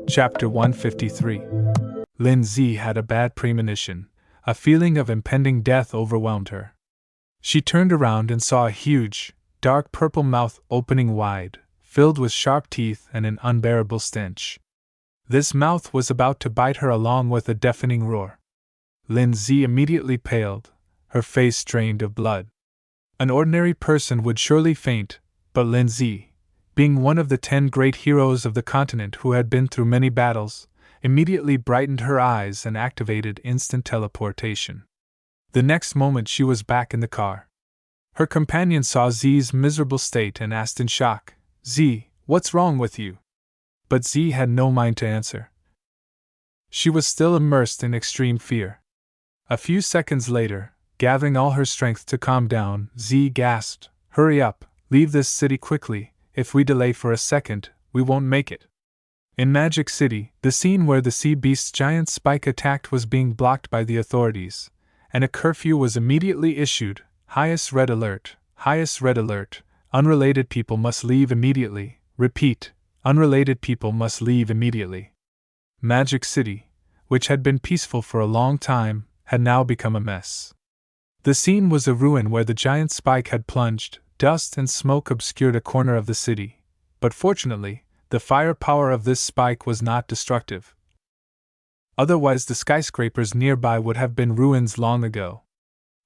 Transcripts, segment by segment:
Chapter 153. Lin Zi had a bad premonition. A feeling of impending death overwhelmed her. She turned around and saw a huge, dark purple mouth opening wide, filled with sharp teeth and an unbearable stench. This mouth was about to bite her along with a deafening roar. Lin Zi immediately paled, her face drained of blood. An ordinary person would surely faint, but Lin Zi, being one of the 10 great heroes of the continent who had been through many battles, immediately brightened her eyes and activated instant teleportation. The next moment she was back in the car. Her companion saw Zi's miserable state and asked in shock, "Z, what's wrong with you?" But Z had no mind to answer. She was still immersed in extreme fear. A few seconds later, gathering all her strength to calm down, Z gasped, "Hurry up, leave this city quickly. If we delay for a second, we won't make it." In Magic City, the scene where the sea beast's giant spike attacked was being blocked by the authorities, and a curfew was immediately issued. Highest red alert, highest red alert, unrelated people must leave immediately. Repeat, unrelated people must leave immediately. Magic City, which had been peaceful for a long time, had now become a mess. The scene was a ruin where the giant spike had plunged. Dust and smoke obscured a corner of the city, but fortunately, the firepower of this spike was not destructive. Otherwise, the skyscrapers nearby would have been ruins long ago.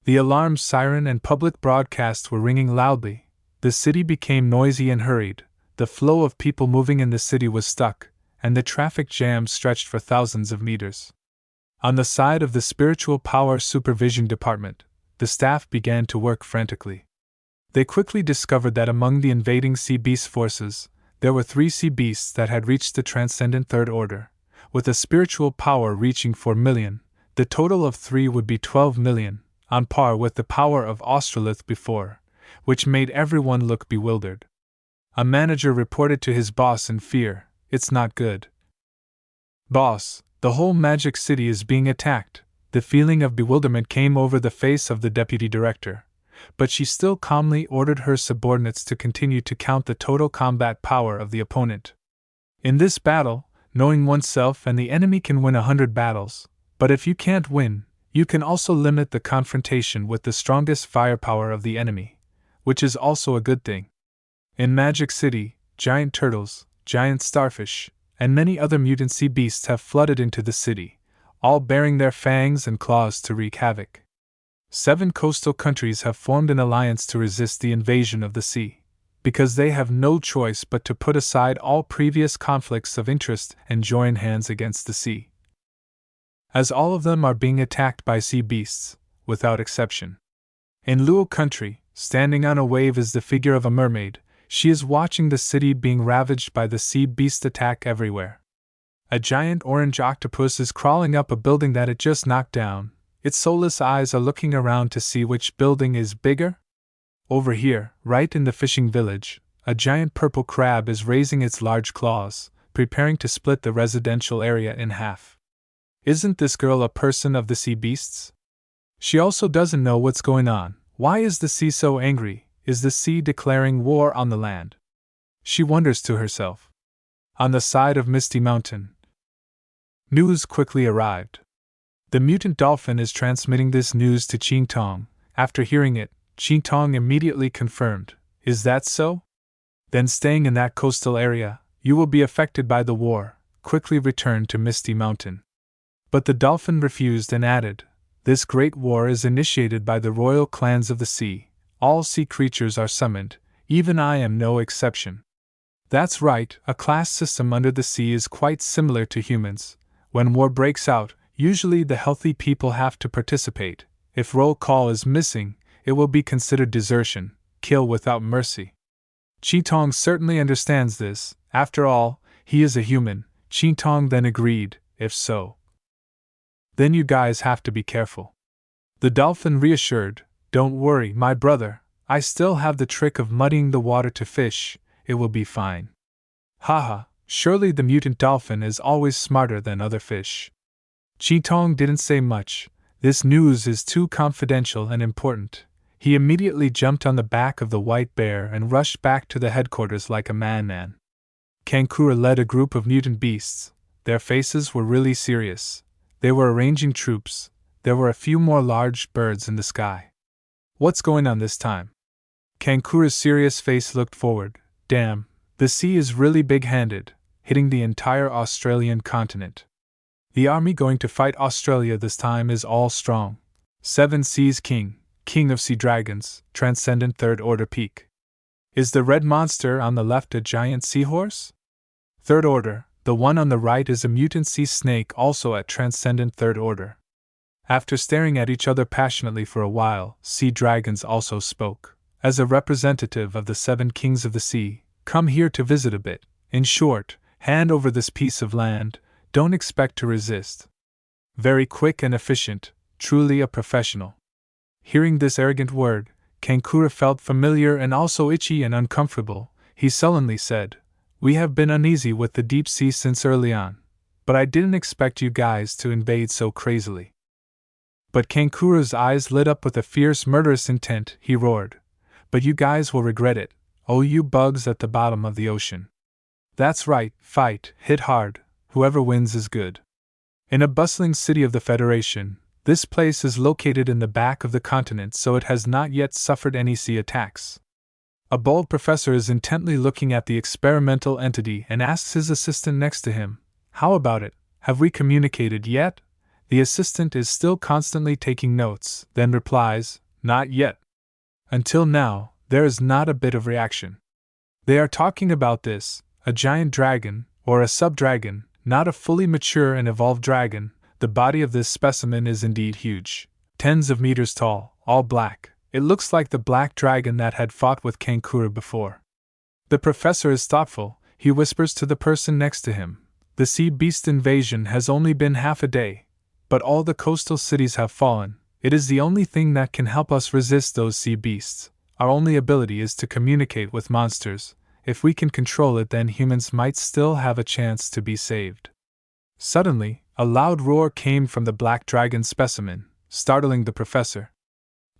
The alarm siren and public broadcast were ringing loudly. The city became noisy and hurried. The flow of people moving in the city was stuck, and the traffic jam stretched for thousands of meters. On the side of the Spiritual Power Supervision Department, the staff began to work frantically. They quickly discovered that among the invading sea beast forces, there were 3 sea beasts that had reached the transcendent Third Order. With a spiritual power reaching 4 million, the total of 3 would be 12 million, on par with the power of Australith before, which made everyone look bewildered. A manager reported to his boss in fear, "It's not good. Boss, the whole Magic City is being attacked." The feeling of bewilderment came over the face of the deputy director, but she still calmly ordered her subordinates to continue to count the total combat power of the opponent. In this battle, knowing oneself and the enemy can win 100 battles, but if you can't win, you can also limit the confrontation with the strongest firepower of the enemy, which is also a good thing. In Magic City, giant turtles, giant starfish, and many other mutant sea beasts have flooded into the city, all bearing their fangs and claws to wreak havoc. 7 coastal countries have formed an alliance to resist the invasion of the sea, because they have no choice but to put aside all previous conflicts of interest and join hands against the sea. As all of them are being attacked by sea beasts, without exception. In Luo country, standing on a wave is the figure of a mermaid. She is watching the city being ravaged by the sea beast attack everywhere. A giant orange octopus is crawling up a building that it just knocked down. Its soulless eyes are looking around to see which building is bigger. Over here, right in the fishing village, a giant purple crab is raising its large claws, preparing to split the residential area in half. Isn't this girl a person of the sea beasts? She also doesn't know what's going on. Why is the sea so angry? Is the sea declaring war on the land? She wonders to herself. On the side of Misty Mountain, news quickly arrived. The mutant dolphin is transmitting this news to Qing Tong. After hearing it, Qing Tong immediately confirmed, "Is that so? Then staying in that coastal area, you will be affected by the war. Quickly return to Misty Mountain." But the dolphin refused and added, "This great war is initiated by the royal clans of the sea. All sea creatures are summoned, even I am no exception." That's right, a class system under the sea is quite similar to humans. When war breaks out, usually the healthy people have to participate. If roll call is missing, it will be considered desertion, kill without mercy. Qi Tong certainly understands this. After all, he is a human. Qi Tong then agreed, "If so, then you guys have to be careful." The dolphin reassured, "Don't worry, my brother, I still have the trick of muddying the water to fish, it will be fine." Haha, surely the mutant dolphin is always smarter than other fish. Qi Tong didn't say much. This news is too confidential and important. He immediately jumped on the back of the white bear and rushed back to the headquarters like a madman. Kankura led a group of mutant beasts. Their faces were really serious. They were arranging troops. There were a few more large birds in the sky. What's going on this time? Kankura's serious face looked forward. Damn, the sea is really big-handed, hitting the entire Australian continent. The army going to fight Australia this time is all strong. 7 Seas King, King of Sea Dragons, Transcendent Third Order Peak. Is the red monster on the left a giant seahorse? Third Order, the one on the right is a mutant sea snake also at Transcendent Third Order. After staring at each other passionately for a while, Sea Dragons also spoke. As a representative of the 7 Kings of the Sea, come here to visit a bit. In short, hand over this piece of land, don't expect to resist. Very quick and efficient, truly a professional. Hearing this arrogant word, Kankura felt familiar and also itchy and uncomfortable. He sullenly said, "We have been uneasy with the deep sea since early on, but I didn't expect you guys to invade so crazily." But Kankura's eyes lit up with a fierce, murderous intent. He roared, "But you guys will regret it, oh you bugs at the bottom of the ocean. That's right, fight, hit hard, whoever wins is good." In a bustling city of the Federation, this place is located in the back of the continent, so it has not yet suffered any sea attacks. A bold professor is intently looking at the experimental entity and asks his assistant next to him, "How about it? Have we communicated yet?" The assistant is still constantly taking notes, then replies, "Not yet." Until now, there is not a bit of reaction. They are talking about this, a giant dragon, or a sub-dragon, not a fully mature and evolved dragon. The body of this specimen is indeed huge, tens of meters tall, all black. It looks like the black dragon that had fought with Kankura before. The professor is thoughtful. He whispers to the person next to him, "The sea beast invasion has only been half a day, but all the coastal cities have fallen. It is the only thing that can help us resist those sea beasts. Our only ability is to communicate with monsters. If we can control it, then humans might still have a chance to be saved." Suddenly, a loud roar came from the black dragon specimen, startling the professor.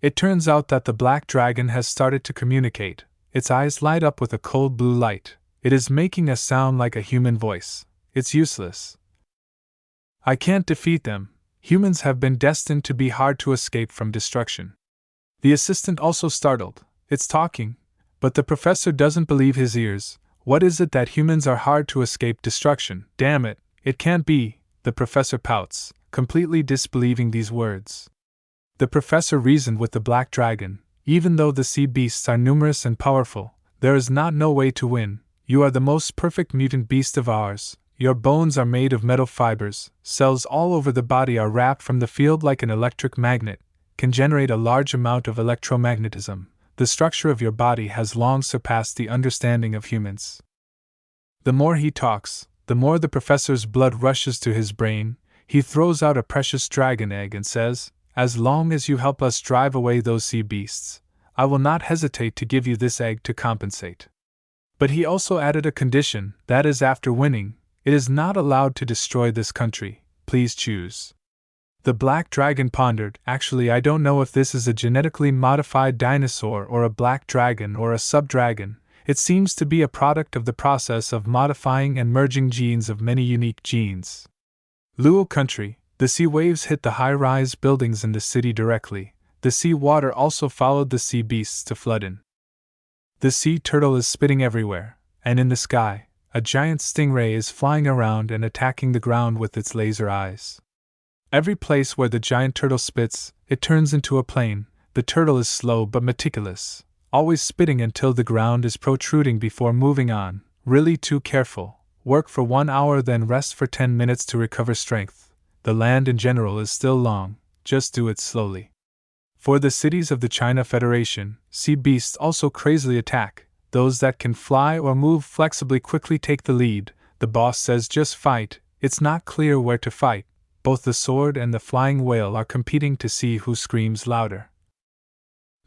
It turns out that the black dragon has started to communicate. Its eyes light up with a cold blue light. It is making a sound like a human voice. It's useless. I can't defeat them. Humans have been destined to be hard to escape from destruction. The assistant also startled. It's talking, but the professor doesn't believe his ears. What is it that humans are hard to escape destruction? Damn it, it can't be. The professor pouts, completely disbelieving these words. The professor reasoned with the black dragon. Even though the sea beasts are numerous and powerful, there is no way to win. You are the most perfect mutant beast of ours. Your bones are made of metal fibers. Cells all over the body are wrapped from the field like an electric magnet, can generate a large amount of electromagnetism. The structure of your body has long surpassed the understanding of humans. The more he talks, the more the professor's blood rushes to his brain. He throws out a precious dragon egg and says, "As long as you help us drive away those sea beasts, I will not hesitate to give you this egg to compensate." But he also added a condition, that is, after winning, it is not allowed to destroy this country. Please choose. The black dragon pondered. Actually, I don't know if this is a genetically modified dinosaur or a black dragon or a sub-dragon. It seems to be a product of the process of modifying and merging genes of many unique genes. Luo country. The sea waves hit the high-rise buildings in the city directly. The sea water also followed the sea beasts to flood in. The sea turtle is spitting everywhere, and in the sky, a giant stingray is flying around and attacking the ground with its laser eyes. Every place where the giant turtle spits, it turns into a plane. The turtle is slow but meticulous, always spitting until the ground is protruding before moving on. Really too careful. Work for 1 hour, then rest for 10 minutes to recover strength. The land in general is still long, just do it slowly. For the cities of the China Federation, sea beasts also crazily attack. Those that can fly or move flexibly quickly take the lead. The boss says just fight. It's not clear where to fight. Both the sword and the flying whale are competing to see who screams louder.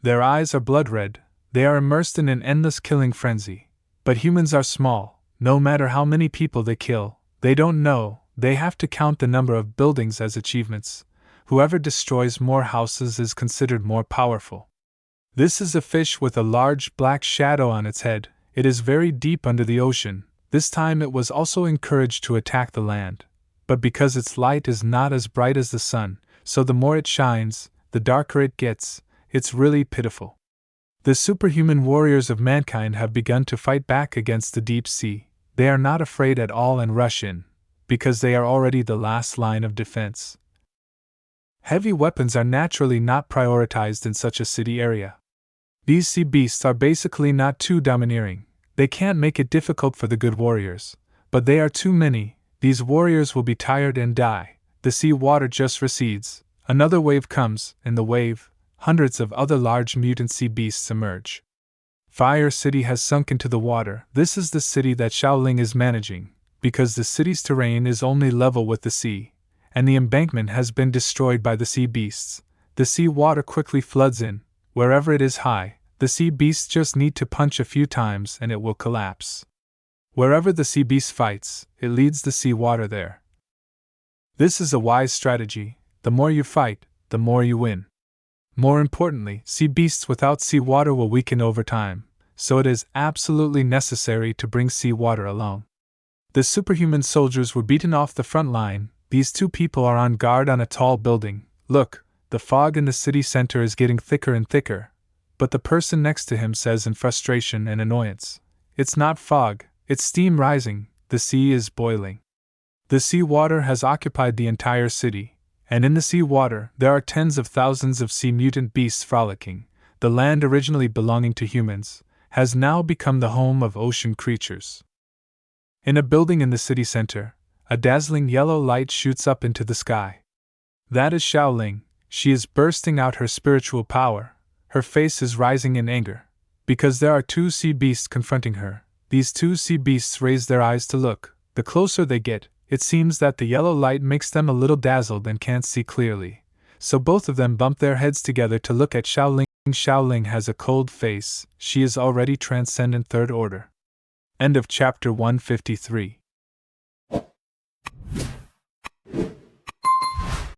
Their eyes are blood red. They are immersed in an endless killing frenzy. But humans are small. No matter how many people they kill, they don't know. They have to count the number of buildings as achievements. Whoever destroys more houses is considered more powerful. This is a fish with a large black shadow on its head. It is very deep under the ocean. This time it was also encouraged to attack the land, but because its light is not as bright as the sun, so the more it shines, the darker it gets. It's really pitiful. The superhuman warriors of mankind have begun to fight back against the deep sea. They are not afraid at all and rush in, because they are already the last line of defense. Heavy weapons are naturally not prioritized in such a city area. These sea beasts are basically not too domineering. They can't make it difficult for the good warriors, but they are too many. These warriors will be tired and die. The sea water just recedes. Another wave comes. In the wave, hundreds of other large mutant sea beasts emerge. Fire City has sunk into the water. This is the city that Xiaoling is managing, because the city's terrain is only level with the sea, and the embankment has been destroyed by the sea beasts. The sea water quickly floods in. Wherever it is high, the sea beasts just need to punch a few times and it will collapse. Wherever the sea beast fights, it leads the sea water there. This is a wise strategy. The more you fight, the more you win. More importantly, sea beasts without sea water will weaken over time, so it is absolutely necessary to bring sea water along. The superhuman soldiers were beaten off the front line. These two people are on guard on a tall building. Look, the fog in the city center is getting thicker and thicker, but the person next to him says in frustration and annoyance, "It's not fog, it's steam rising, the sea is boiling." The sea water has occupied the entire city. And in the sea water, there are tens of thousands of sea mutant beasts frolicking. The land originally belonging to humans has now become the home of ocean creatures. In a building in the city center, a dazzling yellow light shoots up into the sky. That is Xiaoling. She is bursting out her spiritual power. Her face is rising in anger, because there are two sea beasts confronting her. These two sea beasts raise their eyes to look. The closer they get, it seems that the yellow light makes them a little dazzled and can't see clearly, so both of them bump their heads together to look at Xiaoling. Xiaoling has a cold face. She is already transcendent third order. End of chapter 153.